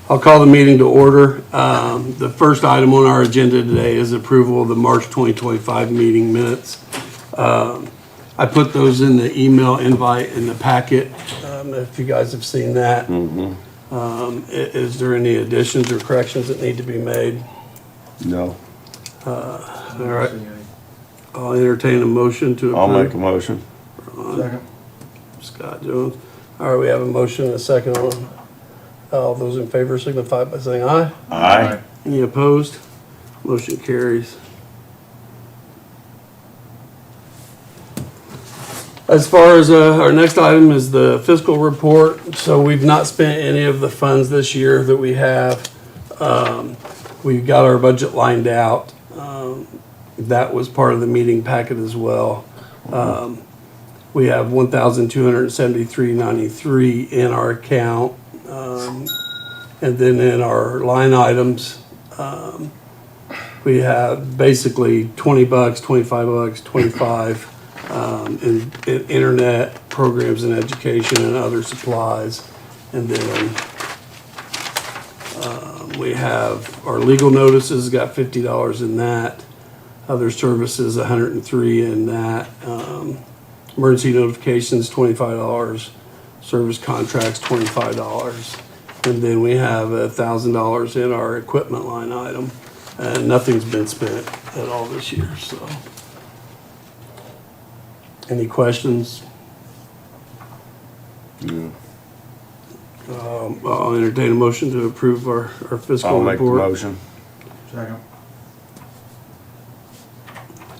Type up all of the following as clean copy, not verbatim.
I'll call the meeting to order. The first item on our agenda today is approval of the March 2025 meeting minutes. I put those in the email invite in the packet, if you guys have seen that. Is there any additions or corrections that need to be made? No. All right. I'll entertain a motion to approve. I'll make a motion. Second. Scott Jones. All right, we have a motion and a second on. All those in favor signify by saying aye. Aye. Any opposed? Motion carries. As far as our next item is the fiscal report. So we've not spent any of the funds this year that we have. We've got our budget lined out. That was part of the meeting packet as well. We have $1,273.93 in our account. And then in our line items, we have basically $20, $25, $25 in internet programs and education and other supplies. And then we have our legal notices, got $50 in that. Other services, $103 in that. Emergency notifications, $25. Service contracts, $25. And then we have $1,000 in our equipment line item. And nothing's been spent at all this year, so. Any questions? No. I'll entertain a motion to approve our fiscal I'll make the report. motion. Second.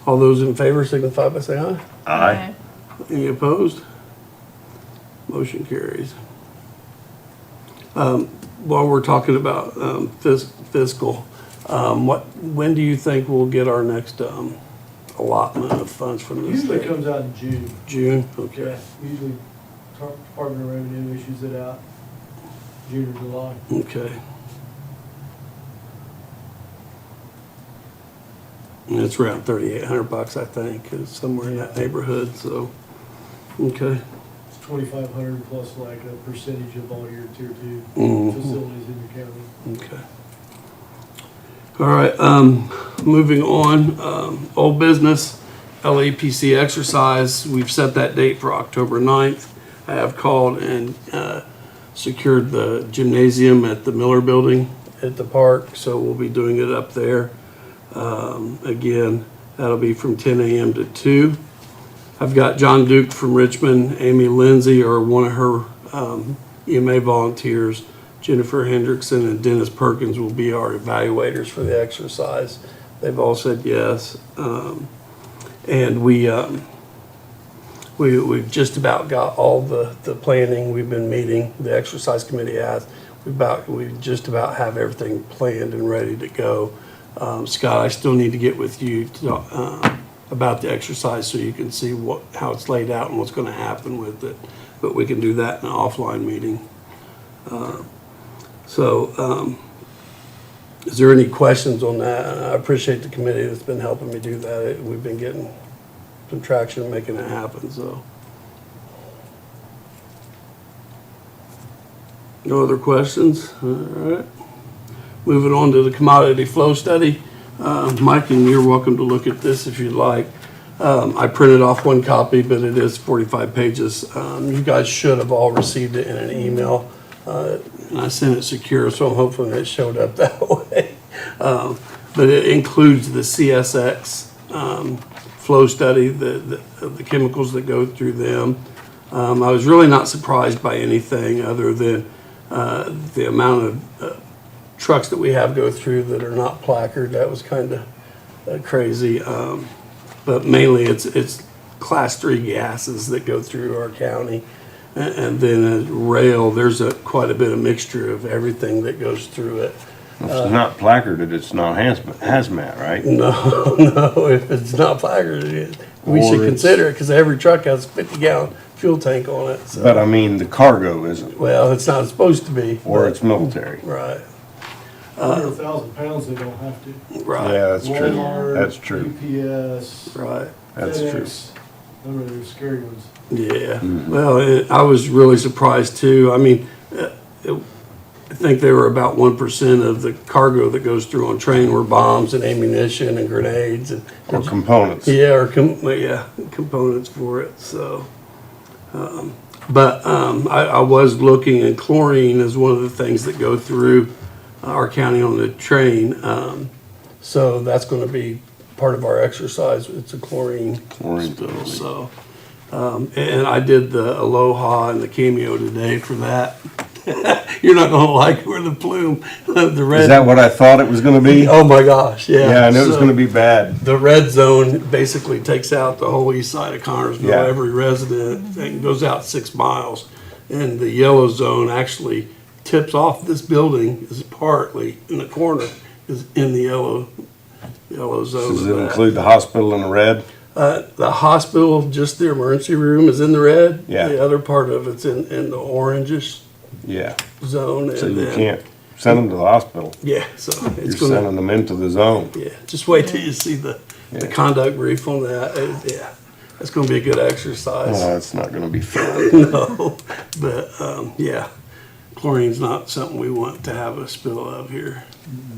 All those in favor signify by saying aye. Aye. Any opposed? Motion carries. While we're talking about fiscal, when do you think we'll get our next allotment of funds from the Usually state? comes out in June. June? Okay. Usually Department of Revenue issues it out June or July. Okay. And it's around $3,800, I think, is somewhere in that neighborhood, so, okay. It's 2,500 plus like a percentage of all your tier 2 Mhm. facilities in your county. Okay. All right, moving on, old business, LEPC exercise. We've set that date for October 9th. I have called and secured the gymnasium at the Miller Building at the park, so we'll be doing it up there. Again, that'll be from 10 a.m. to 2. I've got John Duke from Richmond, Amy Lindsay, or one of her EMA volunteers, Jennifer Hendrickson and Dennis Perkins will be our evaluators for the exercise. They've all said yes. And we've just about got all the planning. We've been meeting, the exercise committee has. We just about have everything planned and ready to go. Scott, I still need to get with you about the exercise so you can see how it's laid out and what's going to happen with it. But we can do that in an offline meeting. Is there any questions on that? I appreciate the committee that's been helping me do that. We've been getting some traction making it happen, so. No other questions? All right. Moving on to the commodity flow study. Mike, and you're welcome to look at this if you'd like. I printed off one copy, but it is 45 pages. You guys should have all received it in an email. And I sent it secure, so I'm hoping it showed up that way. But it includes the CSX flow study, the chemicals that go through them. I was really not surprised by anything other than the amount of trucks that we have go through that are not placard. That was kind of crazy. But mainly it's class 3 gases that go through our county. And then rail, there's quite a bit of mixture of everything that goes through it. If it's not placarded, it's not hazmat, right? No, if it's not placarded, we Or should it's- consider it because every truck has a 50-gallon fuel tank on it. So. But I mean, the cargo isn't, Well, it's not supposed to be. or but- it's military. Right, Under 1,000 pounds, they don't have to. right, Yeah, that's true. Walmart, That's true. UPS, right. That's true. FedEx, those are the scary ones. Yeah, well, I was really surprised too. I mean, think they were about 1% of the cargo that goes through on train were bombs and ammunition and grenades and. Or components. Yeah, components for it, so. I was looking, and chlorine is one of the things that go through our county on the train. So that's gonna be part of our exercise, it's a chlorine spill, so. And I did the Aloha and the Cameo today for that. You're not gonna like where the plume, the red. Is that what I thought it was gonna be? Oh my gosh, yeah. Yeah, I knew it was So- gonna be bad. the red zone basically takes out the whole east side of Connersville, Yeah. every resident, and goes out 6 miles. And the yellow zone actually tips off this building, is partly in the corner, is in the yellow zone. Does of it that. include the hospital in the red? The hospital, just the emergency room is in the red. Yeah. The other part of it's in the orangish Yeah, zone. so and you then- can't send them to the hospital. Yeah, so You're it's gonna. sending them into the zone. Yeah, just wait till you see the Yeah. conduct brief on that. Yeah, that's gonna be a good exercise. Oh, it's not gonna be fun. No, but, yeah, chlorine's not something we want to have a spill of here,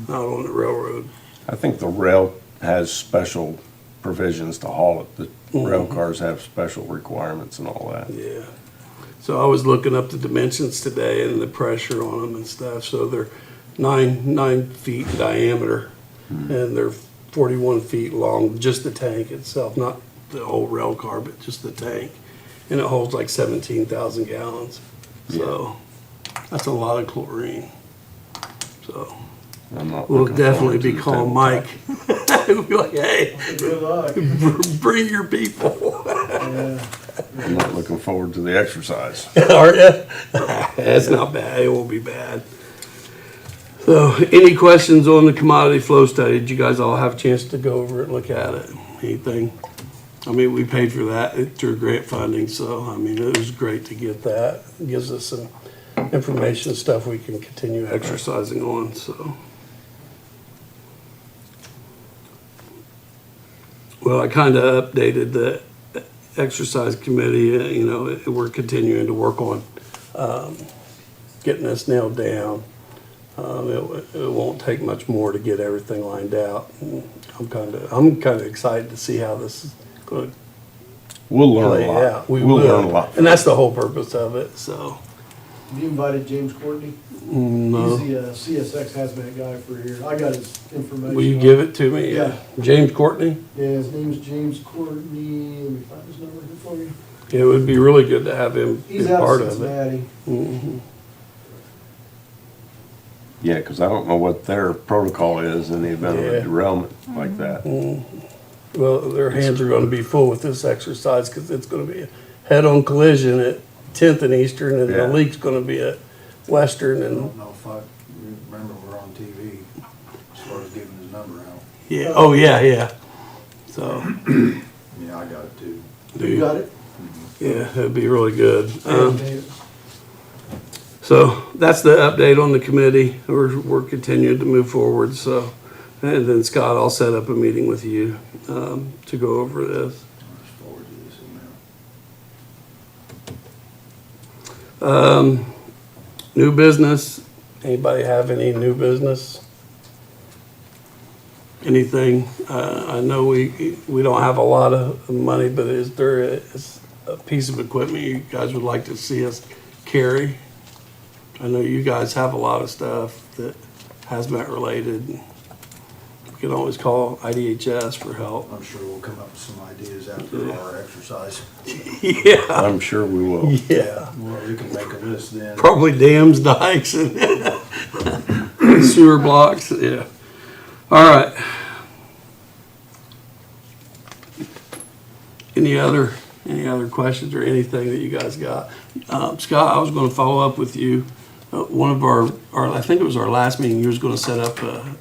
not on the railroad. I think the rail has special provisions to haul it. The rail cars have special requirements and all that. Yeah. So I was looking up the dimensions today and the pressure on them and stuff, so they're 9 feet in diameter, and they're 41 feet long, just the tank itself, not the whole rail car, but just the tank. And it holds like 17,000 gallons, so that's a lot of chlorine. So I'm not we'll looking definitely forward be to the calling tabletop. Mike. We'll be like, hey, Good luck. bring your people. Yeah. I'm not looking forward to the exercise. Are ya? That's not bad, it won't be bad. So, any questions on the commodity flow study? Did you guys all have a chance to go over it and look at it? Anything? I mean, we paid for that through grant funding, so, I mean, it was great to get that. It gives us some information, stuff we can continue exercising on, so. Well, I kind of updated the exercise committee, we're continuing to work on getting this nailed down. It won't take much more to get everything lined out. I'm kind of excited to see how this is going to We'll learn play a lot. out. We We'll will. learn a lot. And that's the whole purpose of it, so. You invited James Courtney? No. He's the CSX hazmat guy for here. I got his information. Will you give it to me? Yeah. James Courtney? Yeah, his name's James Courtney. Let me find his number here for you. It would be really good to have him be He's out part of of it. Cincinnati. Mhm. Yeah, because I don't know what their protocol is in the event of Yeah. a derailment like that. Well, their hands are gonna be full with this exercise, because it's gonna be a head-on collision at 10th and Eastern, and the Yeah. leak's gonna be at Western, I and, don't know if I remember we're on TV as far as giving his number out. yeah, oh, yeah. So, Yeah, I got it too. You got it? yeah, it'd be really good. David. So, that's the update on the committee, we're continuing to move forward, so. And then Scott, I'll set up a meeting with you, to go over this. I'll just forward you this email. New business, anybody have any new business? Anything? I know we don't have a lot of money, but is there a piece of equipment you guys would like to see us carry? I know you guys have a lot of stuff that hazmat related. You can always call IDHS for help. I'm sure we'll come up with some ideas after our exercise. Yeah, I'm sure we will. yeah. Well, we can make a list then. Probably dams, dikes, and sewer blocks, yeah. All right. Any other questions or anything that you guys got? Scott, I was gonna follow up with you. One of our, I think it was our last meeting, you was gonna set up a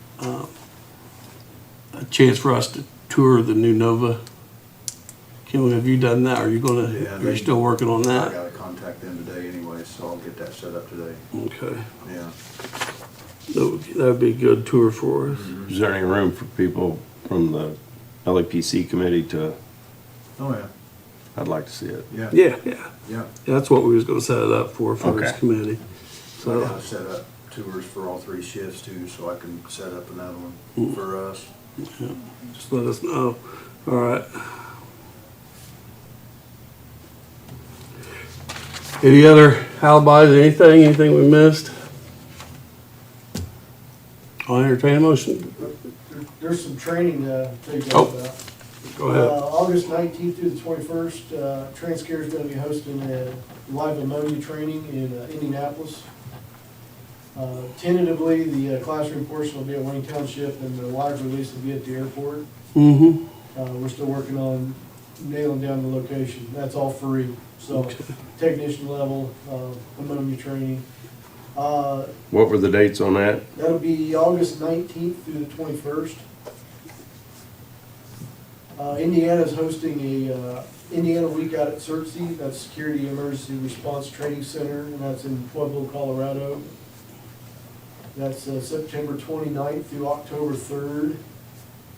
chance for us to tour the new Nova. Kim, have you done that? Are you gonna, Yeah, you're still working on I that? gotta contact them today anyway, so I'll get that set up today. Okay. Yeah. That'd be a good tour for us. Is there any room for people from the LAPC committee to, Oh, yeah. I'd like to see it. Yeah. Yeah. Yeah. That's what we was gonna set it up for this Okay. committee. So I So, got it set up tours for all 3 shifts too, so I can set up another one for us. Just let us know. All right. Any other alibis, anything we missed? I'll entertain a motion. There's some training to tell you guys Oh. about. Go ahead. August 19th through the 21st, Transcare is going to be hosting a live ammonia training in Indianapolis. Tentatively, the classroom portion will be at Wayne Township and the live release will be at the airport. Mm-hmm. We're still working on nailing down the location. That's all free. So Okay. technician level, ammonia training. What were the dates on that? That'll be August 19th through the 21st. Indiana's hosting a Indiana Week out at CERTC, that's Security Emergency Response Training Center, and that's in Pueblo, Colorado. That's September 29th through October 3rd,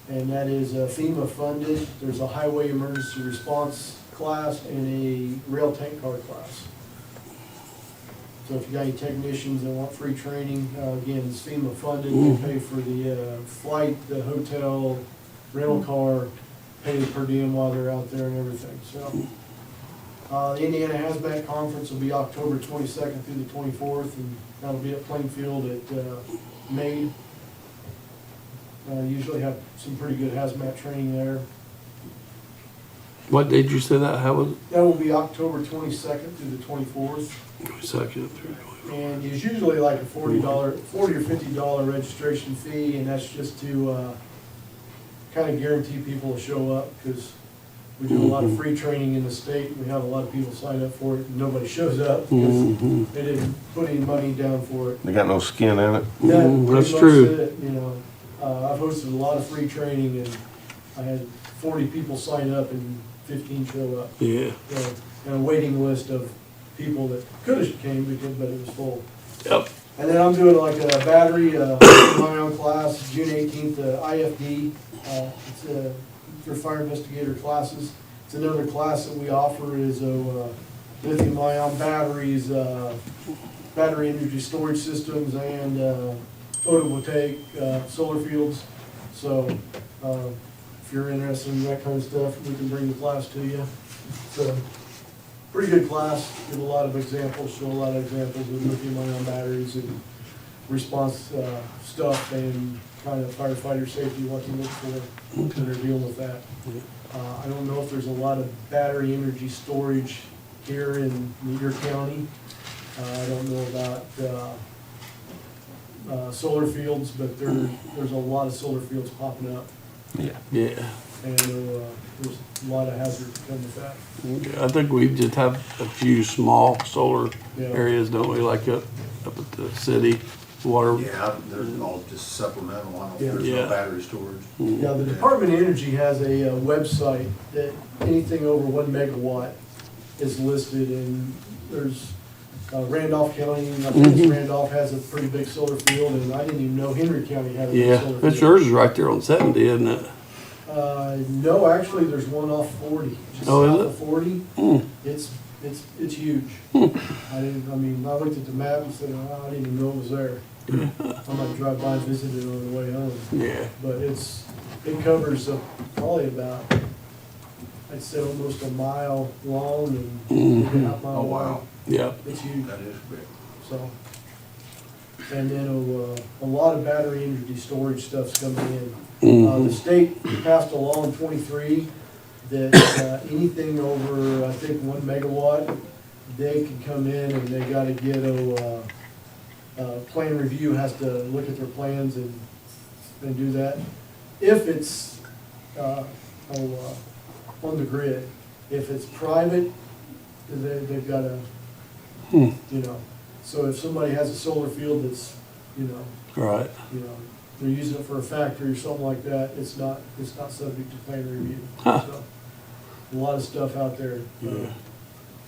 and that is FEMA funded. There's a highway emergency response class and a rail tank car class. So if you got any technicians that want free training, again, it's FEMA funded. They pay for the flight, the hotel, rental car, pay the per diem while they're out there and everything, so. The Indiana Hazmat Conference will be October 22nd through the 24th, and that'll be at Plainfield at Maid. Usually have some pretty good hazmat training there. What did you say that? How was it? That will be October 22nd through the 24th. 22nd through 24th. And it's usually like a $40 or $50 registration fee, and that's just to kind of guarantee people to show up, because we do a lot of free training in the state. We have a lot of people sign up for it, and nobody shows up because they didn't put any money down for it. They got no skin in it? That pretty That's much true. it, you know. I've hosted a lot of free training, and I had 40 people sign up and 15 show up. Yeah. So, and a waiting list of people that could have came, but it was full. Yep. And then I'm doing like a battery, my own class, June 18th, IFD. It's for fire investigator classes. It's another class that we offer is lithium ion batteries, battery energy storage systems, and photovoltaic solar fields. So if you're interested in that kind of stuff, we can bring the class to you. So pretty good class, give a lot of examples, show a lot of examples of lithium ion batteries and response stuff and kind of firefighter safety, what to look for when they're dealing with that. I don't know if there's a lot of battery energy storage here in Meager County. I don't know about solar fields, but there's a lot of solar fields popping up, Yeah. Yeah. and there's a lot of hazards that come with that. I think we just have a few small solar Yeah. areas, don't we, like up at the city, water. Yeah, they're all just supplemental, I don't, there's Yeah. no battery storage. Yeah, the Department of Energy has a website that anything over 1 megawatt is listed, and there's Randolph County, I think it's Randolph has a pretty big solar field, and I didn't even know Henry County had a big Yeah, solar field. but yours is right there on 70, isn't it? No, actually, there's one off 40, just Oh, is south it? of 40. Mm. It's huge. I looked at the map and said, oh, I didn't even know it was there. I might drive by and visit it on the way home. Yeah. But it covers probably about, I'd say almost a mile long and maybe a half mile Oh, wide. wow, Yeah. It's huge, that is big. so. And then a lot of battery energy storage stuff's coming in. The state passed a law in '23 that anything over, I think, 1 megawatt, they can come in and they gotta get plan review has to look at their plans and do that. If it's on the grid, if it's private, they've gotta, you know, so if somebody has a solar field that's, Right. they're using it for a factory or something like that, it's not subject to plan review. Huh. So, a lot of stuff out there. Yeah.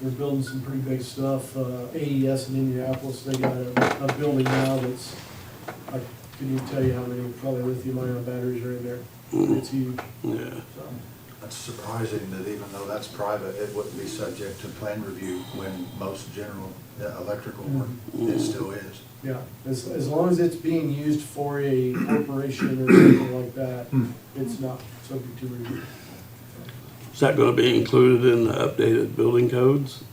They're building some pretty big stuff. AES in Indianapolis, they got a building now that's, I couldn't even tell you how many, probably lithium ion batteries are in there. It's huge, Yeah. so. That's surprising that even though that's private, it wouldn't be subject to plan review when most general electrical work, it still is. Yeah, as long as it's being used for a corporation or something like that, it's not subject to review. Is that gonna be included in the updated building codes?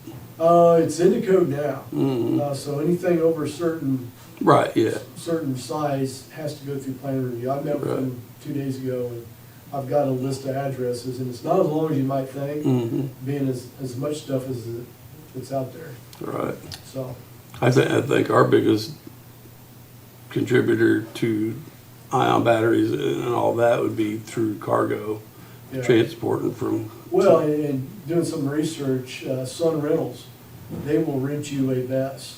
It's in the code now. So anything over a certain Right, yeah, size has to go through plan review. I met with them 2 days ago, and I've got a list of addresses, and it's not as long as you might think, being as much stuff as it's out there, right. so. I think our biggest contributor to ion batteries and all that would be through cargo, Yeah. transporting from. Well, and doing some research, Sun Rentals, they will rent you a BESS.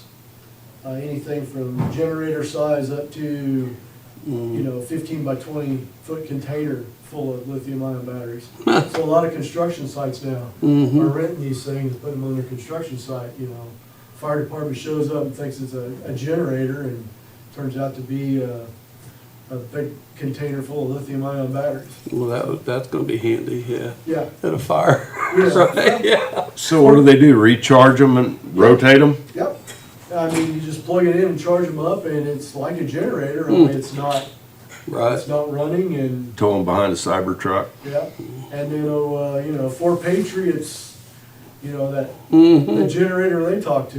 Anything from generator size up to, 15 by 20 foot container full of lithium ion batteries. So a lot of construction sites now are renting these things, put them on their construction site, Fire department shows up and thinks it's a generator, and turns out to be a big container full of lithium ion batteries. Well, that's gonna be handy, yeah, Yeah. at a fire. Yeah. Right, yeah. So what do? Recharge them and rotate them? Yep. I mean, you just plug it in and charge them up, and it's like a generator, only it's not Right, running, and, Tow them behind a Cybertruck? yeah. And then, for Patriots, that Mm-hmm. the generator they talk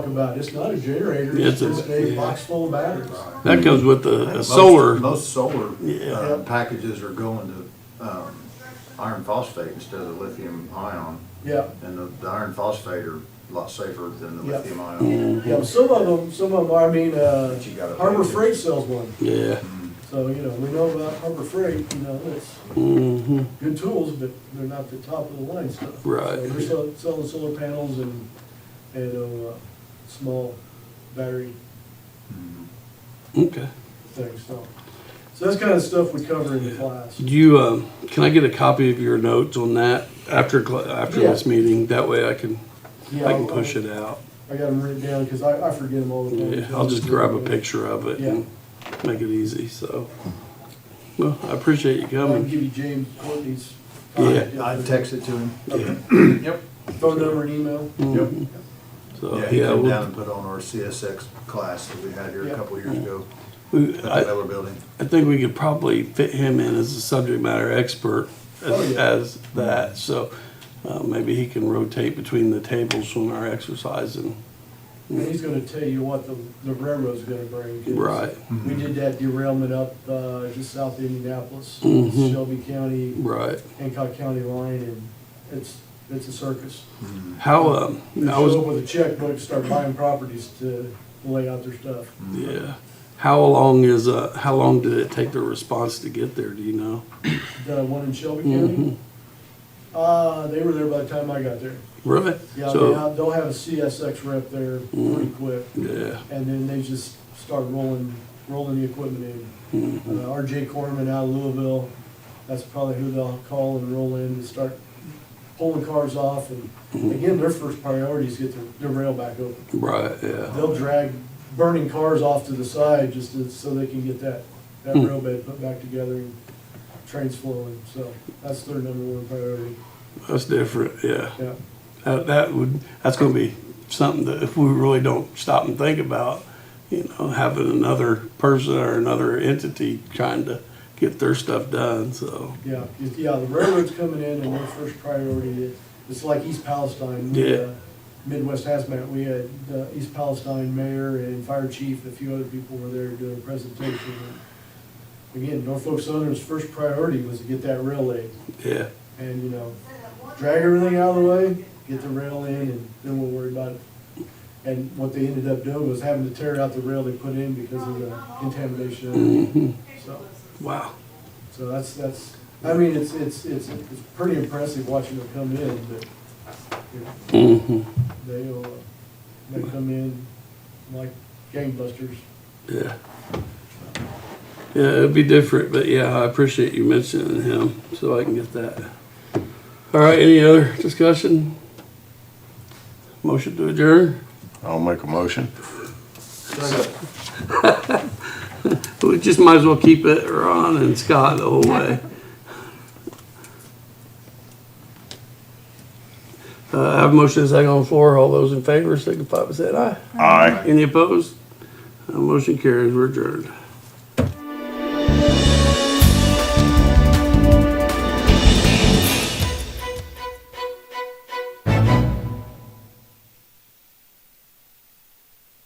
about, it's not a generator, it's It's just a box full of batteries. that comes with the Most- solar. Most solar Yeah. packages are going to iron phosphate instead of lithium ion. Yeah, And the iron phosphate are a lot safer than the Yeah. lithium ion. yeah, some of them are, But you gotta Harbor pay Freight sells one, Yeah, so, we know about Harbor Freight, it's good tools, but they're not the top of the line stuff. Right. So they're selling solar panels and small battery okay. things, so that's kind of stuff we cover in the class. Do you, can I get a copy of your notes on that after Yeah. this meeting? That way I can Yeah, I can push it out. I got them written down, because I forget them all the time. Yeah, I'll just grab a picture of it and make it easy, so. Well, I appreciate you I can coming. give you James Courtney's. Yeah. I texted to him. Yep. Phone number and email. Yep. So, Yeah, he yeah, came we'll- down and put on our CSX class that we had here a Yeah. couple years ago we- at the I, Miller Building. I think we could probably fit him in as a subject matter expert Oh, yeah. as that, so, maybe he can rotate between the tables on our exercise and, And he's gonna tell you what the railroad's gonna bring. 'cause right, We did that derailment up, just south of Indianapolis, Mhm. Shelby County, right. Hancock County line, and it's a circus. How, They I was, show up with a checkbook, start buying properties to lay out their stuff. yeah. How long did it take the response to get there, do you know? The one in Shelby Mhm. County, they were there by the time I got there. Really? Yeah, So, they'll have a CSX rep there pretty quick, yeah, and then they just start rolling the equipment in. RJ Corman out of Louisville, that's probably who they'll call and roll in and start pulling cars off, and again, their first priority is get their rail back open. right, yeah. They'll drag burning cars off to the side so they can get that rail bed put back together and trains flowing, so that's their number one priority, That's different, yeah. yeah. That's gonna be something that if we really don't stop and think about, having another person or another entity trying to get their stuff done, so, Yeah, the railroad's coming in and their first priority, it's like East Palestine. Yeah. Midwest Hazmat, we had East Palestine mayor and fire chief, and a few other people were there doing a presentation. And again, Norfolk Southern's first priority was to get that rail laid yeah, and, drag everything out of the way, get the rail in, and then we'll worry about it. And what they ended up doing was having to tear out the rail they put in because of the contamination underneath. wow, So that's, I mean, it's pretty impressive watching them come in, but, they come in like gangbusters. yeah. Yeah, it'd be different, but yeah, I appreciate you mentioning him, so I can get that. All right, any other discussion? Motion to adjourn? I'll make a motion. We just might as well keep it Ron and Scott the whole way. have a motion and a second on the floor. All those in favor signify by saying aye. Aye. Any opposed? Motion carries. We're adjourned.